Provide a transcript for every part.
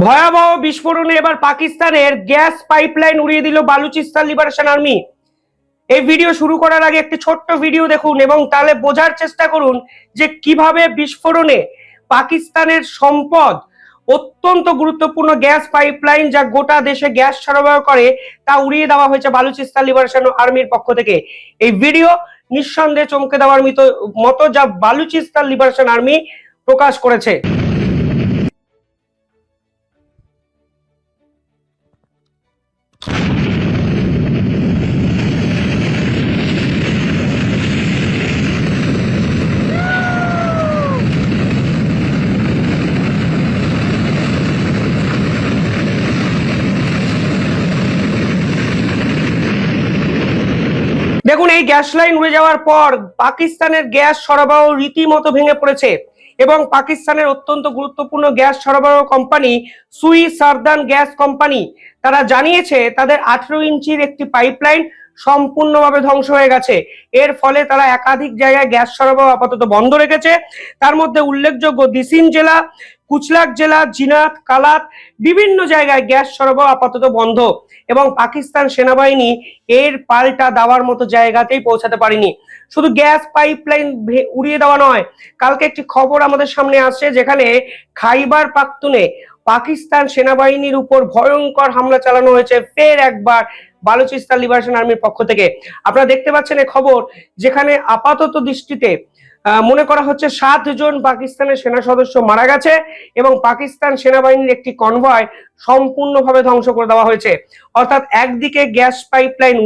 ভয়াবহ বিস্ফোরণে এবার পাকিস্তানের গ্যাস পাইপলাইন উড়িয়ে দিল বালুচিস্তান লিবারেশন আর্মি। এই ভিডিও শুরু করার আগে একটি ছোট্ট ভিডিও দেখুন এবং তাহলে বোঝার চেষ্টা করুন যে কিভাবে বিস্ফোরণে পাকিস্তানের সম্পদ, অত্যন্ত গুরুত্বপূর্ণ গ্যাস পাইপলাইন যা গোটা দেশে গ্যাস সরবরাহ করে, তা উড়িয়ে দেওয়া হয়েছে বালুচিস্তান লিবারেশন আর্মির পক্ষ থেকে। এই ভিডিও নিঃসন্দেহে চমকে দেওয়ার মতো যা বালুচিস্তান লিবারেশন আর্মি প্রকাশ করেছে। দেখুন, এই গ্যাস লাইন উড়ে যাওয়ার পর পাকিস্তানের গ্যাস সরবরাহ রীতিমতো ভেঙে পড়েছে এবং পাকিস্তানের অত্যন্ত গুরুত্বপূর্ণ গ্যাস সরবরাহ কোম্পানি সুই সারদান গ্যাস কোম্পানি তারা জানিয়েছে তাদের 18 ইঞ্চির একটি পাইপলাইন সম্পূর্ণভাবে ধ্বংস হয়ে গেছে। এর ফলে তারা একাধিক জায়গায় গ্যাস সরবরাহ আপাতত বন্ধ রেখেছে। তার মধ্যে উল্লেখযোগ্য দিসিন জেলা, কুচলাক জেলা, জিনাত, কালাত বিভিন্ন জায়গায় গ্যাস সরবরাহ আপাতত বন্ধ এবং পাকিস্তান সেনাবাহিনী এর পাল্টা দেওয়ার মতো জায়গাতেই পৌঁছাতে পারেনি। শুধু গ্যাস পাইপলাইন উড়িয়ে দেওয়া নয়, কালকে একটি খবর আমাদের সামনে আসছে যেখানে খাইবার পাখতুনে পাকিস্তান সেনাবাহিনীর উপর ভয়ঙ্কর হামলা চালানো হয়েছে ফের একবার বালুচিস্তান লিবারেশন আর্মির পক্ষ থেকে। আপনারা দেখতে পাচ্ছেন এই খবর, যেখানে আপাতত দৃষ্টিতে মনে করা হচ্ছে 7 জন পাকিস্তানের সেনা সদস্য মারা গেছে এবং পাকিস্তান সেনাবাহিনীর একটি কনভয় সম্পূর্ণভাবে ধ্বংস করে দেওয়া হয়েছে। অর্থাৎ একদিকে গ্যাস পাইপলাইন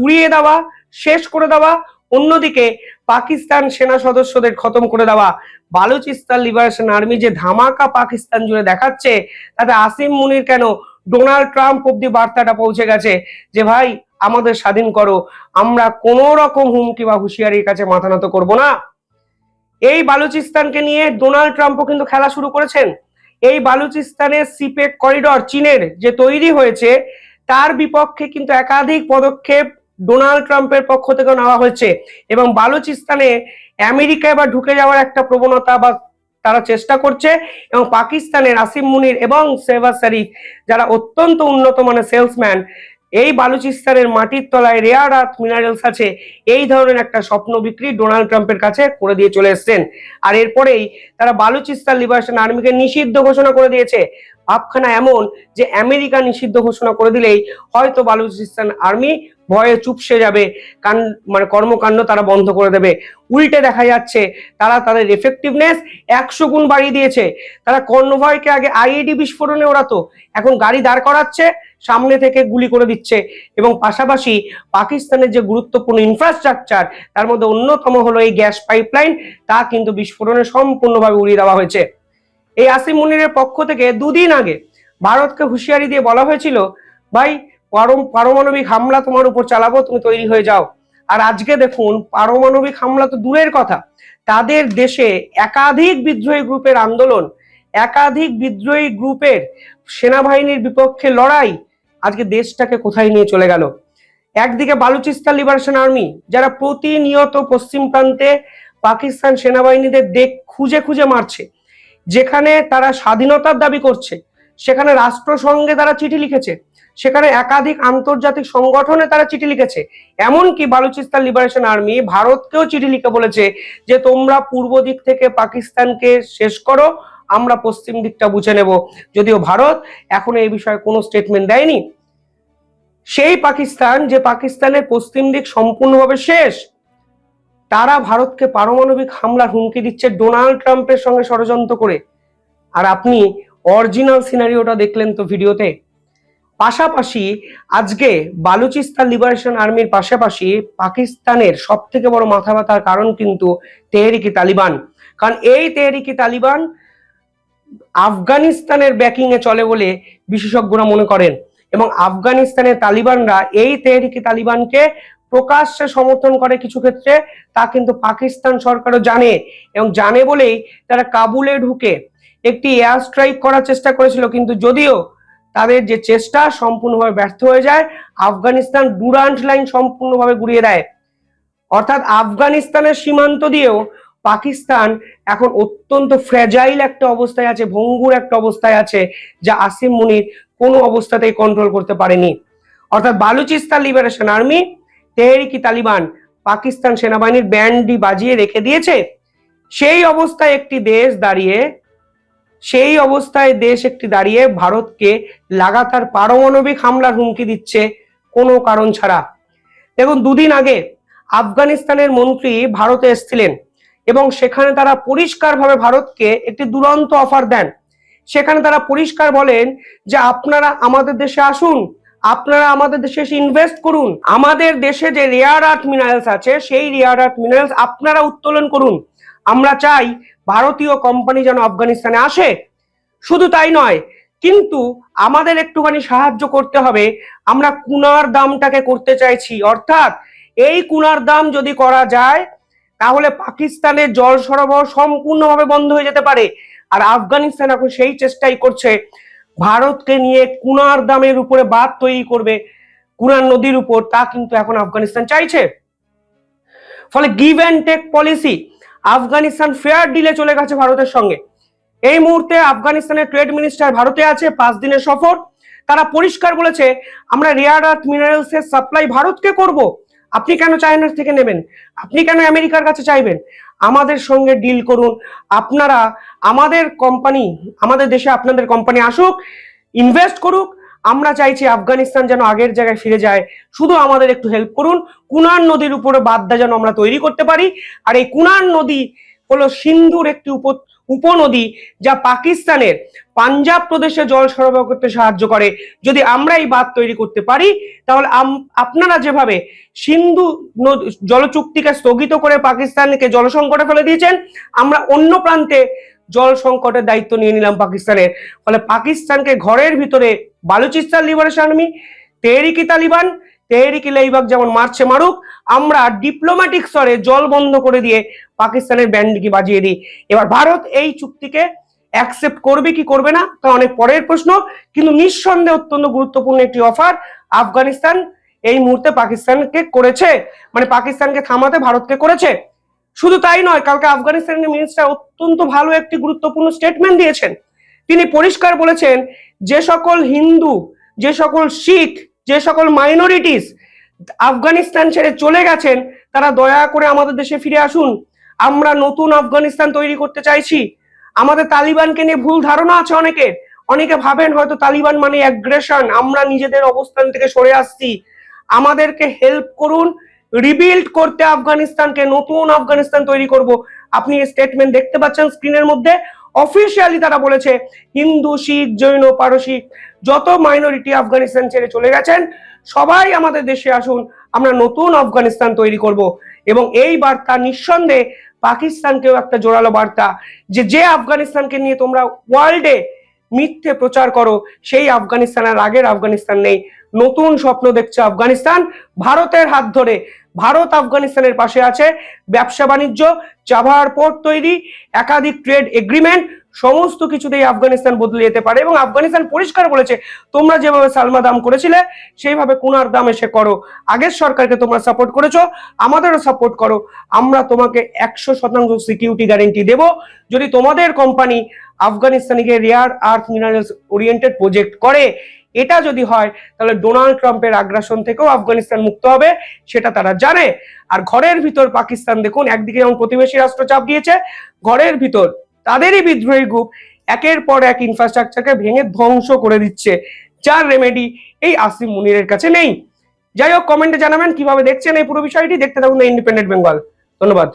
উড়িয়ে দেওয়া, শেষ করে দেওয়া, অন্যদিকে পাকিস্তান সেনা সদস্যদের খতম করে দেওয়া। বালুচিস্তান লিবারেশন আর্মি যে ধামাকা পাকিস্তান জুড়ে দেখাচ্ছে, তাতে আসিম মুনির কেন ডোনাল্ড ট্রাম্প অব্দি বার্তাটা পৌঁছে গেছে যে ভাই আমাদের স্বাধীন করো, আমরা কোন রকম হুমকি বা হুঁশিয়ারির কাছে মাথা নত করবো না। এই বালুচিস্তানকে নিয়ে ডোনাল্ড ট্রাম্পও কিন্তু খেলা শুরু করেছেন। এই বালুচিস্তানের সিপেক করিডর চীনের যে তৈরি হয়েছে, তার বিপক্ষে কিন্তু একাধিক পদক্ষেপ ডোনাল্ড ট্রাম্পের পক্ষ থেকে নেওয়া হয়েছে এবং বালুচিস্তানে আমেরিকা এবার ঢুকে যাওয়ার একটা প্রবণতা বা তারা চেষ্টা করছে এবং পাকিস্তানের আসিম মুনির এবং শেহবাজ শরীফ যারা অত্যন্ত উন্নত মানের সেলসম্যান, এই বালুচিস্তানের মাটির তলায় রেয়ার আর্থ মিনারেলস আছে, এই ধরনের একটা স্বপ্ন বিক্রি ডোনাল্ড ট্রাম্পের কাছে করে দিয়ে চলে এসছেন। আর এরপরেই তারা বালুচিস্তান লিবারেশন আর্মিকে নিষিদ্ধ ঘোষণা করে দিয়েছে। ভাবখানা এমন যে আমেরিকা নিষিদ্ধ ঘোষণা করে দিলেই হয়তো বালুচিস্তান আর্মি ভয়ে চুপসে যাবে, কর্মকাণ্ড তারা বন্ধ করে দেবে। উল্টে দেখা যাচ্ছে তারা তাদের এফেক্টিভনেস 100 গুণ বাড়িয়ে দিয়েছে। তারা কনভয়কে আগে আইইডি বিস্ফোরণে ওড়াতো, এখন গাড়ি দাঁড় করাচ্ছে, সামনে থেকে গুলি করে দিচ্ছে এবং পাশাপাশি পাকিস্তানের যে গুরুত্বপূর্ণ ইনফ্রাস্ট্রাকচার, তার মধ্যে অন্যতম হলো এই গ্যাস পাইপলাইন, তা কিন্তু বিস্ফোরণে সম্পূর্ণভাবে উড়িয়ে দেওয়া হয়েছে। এই আসিম মুনিরের পক্ষ থেকে 2 দিন আগে ভারতকে হুঁশিয়ারি দিয়ে বলা হয়েছিল, ভাই পারমাণবিক হামলা তোমার উপর চালাবো, তুমি তৈরি হয়ে যাও। আর আজকে দেখুন, পারমাণবিক হামলা তো দূরের কথা, তাদের দেশে একাধিক বিদ্রোহী গ্রুপের আন্দোলন, একাধিক বিদ্রোহী গ্রুপের সেনাবাহিনীর বিপক্ষে লড়াই আজকে দেশটাকে কোথায় নিয়ে চলে গেল। একদিকে বালুচিস্তান লিবারেশন আর্মি যারা প্রতিনিয়ত পশ্চিম প্রান্তে পাকিস্তান সেনাবাহিনীদের দেখ খুঁজে খুঁজে মারছে, যেখানে তারা স্বাধীনতার দাবি করছে, সেখানে রাষ্ট্রসংঘে তারা চিঠি লিখেছে, সেখানে একাধিক আন্তর্জাতিক সংগঠনে তারা চিঠি লিখেছে। এমনকি বালুচিস্তান লিবারেশন আর্মি ভারতকেও চিঠি লিখে বলেছে যে তোমরা পূর্ব দিক থেকে পাকিস্তানকে শেষ করো, আমরা পশ্চিম দিকটা বুঝে নেব। যদিও ভারত এখন এই বিষয়ে কোনো স্টেটমেন্ট দেয়নি। সেই পাকিস্তান যে পাকিস্তানের পশ্চিম দিক সম্পূর্ণভাবে শেষ, তারা ভারতকে পারমাণবিক হামলার হুমকি দিচ্ছে ডোনাল্ড ট্রাম্পের সঙ্গে ষড়যন্ত্র করে। আর আপনি অরিজিনাল সিনারিওটা দেখলেন তো ভিডিওতে। পাশাপাশি আজকে বালুচিস্তান লিবারেশন আর্মির পাশাপাশি পাকিস্তানের সব থেকে বড় মাথা ব্যথার কারণ কিন্তু তেহরিকি তালিবান। কারণ এই তেহরিকি তালিবান আফগানিস্তানের ব্যাকিং এ চলে বলে বিশেষজ্ঞরা মনে করেন এবং আফগানিস্তানের তালিবানরা এই তেহরিকি তালিবানকে প্রকাশ্যে সমর্থন করে কিছু ক্ষেত্রে, তা কিন্তু পাকিস্তান সরকারও জানে এবং জানে বলেই তারা কাবুলে ঢুকে একটি এয়ার স্ট্রাইক করার চেষ্টা করেছিল, কিন্তু যদিও তাদের যে চেষ্টা সম্পূর্ণভাবে ব্যর্থ হয়ে যায়, আফগানিস্তান ডুরান্ট লাইন সম্পূর্ণভাবে গুড়িয়ে দেয়। অর্থাৎ আফগানিস্তানের সীমান্ত দিয়েও পাকিস্তান এখন অত্যন্ত ফ্র্যাজাইল একটা অবস্থায় আছে, ভঙ্গুর একটা অবস্থায় আছে, যা আসিম মুনির কোনো অবস্থাতেই কন্ট্রোল করতে পারেনি। অর্থাৎ বালুচিস্তান লিবারেশন আর্মি, তেহরিকি তালিবান পাকিস্তান সেনাবাহিনীর ব্যান্ডই বাজিয়ে রেখে দিয়েছে। সেই অবস্থায় দেশ একটি দাঁড়িয়ে ভারতকে লাগাতার পারমাণবিক হামলার হুমকি দিচ্ছে কোনো কারণ ছাড়া। দেখুন, দুদিন আগে আফগানিস্তানের মন্ত্রী ভারতে এসেছিলেন এবং সেখানে তারা পরিষ্কারভাবে ভারতকে একটি দুরন্ত অফার দেন। সেখানে তারা পরিষ্কার বলেন যে আপনারা আমাদের দেশে আসুন, আপনারা আমাদের দেশে এসে ইনভেস্ট করুন, আমাদের দেশে যে রেয়ার আর্থ মিনারেলস আছে সেই রেয়ার আর্থ মিনারেলস আপনারা উত্তোলন করুন। আমরা চাই ভারতীয় কোম্পানি যেন আফগানিস্তানে আসে। শুধু তাই নয়, কিন্তু আমাদের একটুখানি সাহায্য করতে হবে। আমরা কুনার দামটাকে করতে চাইছি, অর্থাৎ এই কুনার দাম যদি করা যায় তাহলে পাকিস্তানের জল সরবরাহ সম্পূর্ণভাবে বন্ধ হয়ে যেতে পারে। আর আফগানিস্তান এখন সেই চেষ্টাই করছে, ভারতকে নিয়ে কুনার দামের উপরে বাঁধ তৈরি করবে কুনার নদীর উপর, তা কিন্তু এখন আফগানিস্তান চাইছে। ফলে give and take policy, Afghanistan fair ডিলে চলে গেছে ভারতের সঙ্গে। এই মুহূর্তে আফগানিস্তানের ট্রেড মিনিস্টার ভারতে আছে 5 দিনের সফর। তারা পরিষ্কার বলেছে আমরা রেয়ার আর্থ মিনারেলস এর সাপ্লাই ভারতকে করব। আপনি কেন চায়নার থেকে নেবেন? আপনি কেন আমেরিকার কাছে চাইবেন? আমাদের সঙ্গে ডিল করুন। আপনারা আমাদের কোম্পানি, আমাদের দেশে আপনাদের কোম্পানি আসুক, ইনভেস্ট করুক। আমরা চাইছি আফগানিস্তান যেন আগের জায়গায় ফিরে যায়। শুধু আমাদের একটু হেল্প করুন, কুনার নদীর উপরে বাঁধটা যেন আমরা তৈরি করতে পারি। আর এই কুনার নদী হলো সিন্ধুর একটি উপনদী, যা পাকিস্তানের পাঞ্জাব প্রদেশে জল সরবরাহ করতে সাহায্য করে। যদি আমরা এই বাঁধ তৈরি করতে পারি তাহলে আপনারা যেভাবে সিন্ধু জল চুক্তিকে স্থগিত করে পাকিস্তানকে জল সংকটে ফেলে দিয়েছেন, আমরা অন্য প্রান্তে জল সংকটের দায়িত্ব নিয়ে নিলাম পাকিস্তানের। ফলে পাকিস্তানকে ঘরের ভিতরে বালুচিস্তান লিবারেশন আর্মি, তেহরিকি তালিবান, তেহরিকি লেইবাক যেমন মারছে মারুক, আমরা ডিপ্লোম্যাটিক স্তরে জল বন্ধ করে দিয়ে পাকিস্তানের ব্যান্ডকে বাজিয়ে দিই। এবার ভারত এই চুক্তিকে অ্যাকসেপ্ট করবে কি করবে না তা অনেক পরের প্রশ্ন, কিন্তু নিঃসন্দেহে অত্যন্ত গুরুত্বপূর্ণ একটি অফার আফগানিস্তান এই মুহূর্তে পাকিস্তানকে করেছে, মানে পাকিস্তানকে থামাতে ভারতকে করেছে। শুধু তাই নয়, কালকে আফগানিস্তানের মিনিস্টার অত্যন্ত ভালো একটি গুরুত্বপূর্ণ স্টেটমেন্ট দিয়েছেন। তিনি পরিষ্কার বলেছেন যে সকল হিন্দু, যে সকল শিখ, যে সকল মাইনরিটিস আফগানিস্তান ছেড়ে চলে গেছেন তারা দয়া করে আমাদের দেশে ফিরে আসুন। আমরা নতুন আফগানিস্তান তৈরি করতে চাইছি। আমাদের তালিবানকে নিয়ে ভুল ধারণা আছে অনেকে ভাবেন হয়তো তালিবান মানে অ্যাগ্রেশন, আমরা নিজেদের অবস্থান থেকে সরে আসছি। আমাদেরকে হেল্প করুন রিবিল্ড করতে, আফগানিস্তানকে নতুন আফগানিস্তান তৈরি করব। আপনি স্টেটমেন্ট দেখতে পাচ্ছেন স্ক্রিনের মধ্যে। অফিসিয়ালি তারা বলেছে হিন্দু, শিখ, জৈন, পারসি যত মাইনরিটি আফগানিস্তান ছেড়ে চলে গেছেন সবাই আমাদের দেশে আসুন, আমরা নতুন আফগানিস্তান তৈরি করব। এবং এই বার্তা নিঃসন্দেহে পাকিস্তানকেও একটা জোরালো বার্তা যে আফগানিস্তানকে নিয়ে তোমরা ওয়ার্ল্ডে মিথ্যে প্রচার করো, সেই আফগানিস্তান আর আগের আফগানিস্তান নেই। নতুন স্বপ্ন দেখছে আফগানিস্তান ভারতের হাত ধরে। ভারত আফগানিস্তানের পাশে আছে। ব্যবসা বাণিজ্য, চাবাহার পোর্ট তৈরি, একাধিক ট্রেড এগ্রিমেন্ট, সমস্ত কিছুতেই আফগানিস্তান বদলে যেতে পারে। এবং আফগানিস্তান পরিষ্কার বলেছে তোমরা যেভাবে সালমা দাম করেছিলে সেইভাবে কুনার দাম এসে করো। আগের সরকারকে তোমরা সাপোর্ট করেছো, আমাদেরও সাপোর্ট করো। আমরা তোমাকে 100% সিকিউরিটি গ্যারেন্টি দেব যদি তোমাদের কোম্পানি আফগানিস্তানিকে rare earth minerals oriented project করে। এটা যদি হয় তাহলে ডোনাল্ড ট্রাম্পের আগ্রাসন থেকেও আফগানিস্তান মুক্ত হবে, সেটা তারা জানে। আর ঘরের ভিতর পাকিস্তান দেখুন, একদিকে যেমন প্রতিবেশী রাষ্ট্র চাপ দিয়েছে, ঘরের ভিতর তাদেরই বিদ্রোহী গ্রুপ একের পর এক ইনফ্রাস্ট্রাকচারকে ভেঙে ধ্বংস করে দিচ্ছে, যার রেমেডি এই আসিম মুনিরের কাছে নেই। যাই হোক, কমেন্টে জানাবেন কিভাবে দেখছেন এই পুরো বিষয়টি। দেখতে থাকুন দ্য ইন্ডিপেন্ডেন্ট বেঙ্গল। ধন্যবাদ।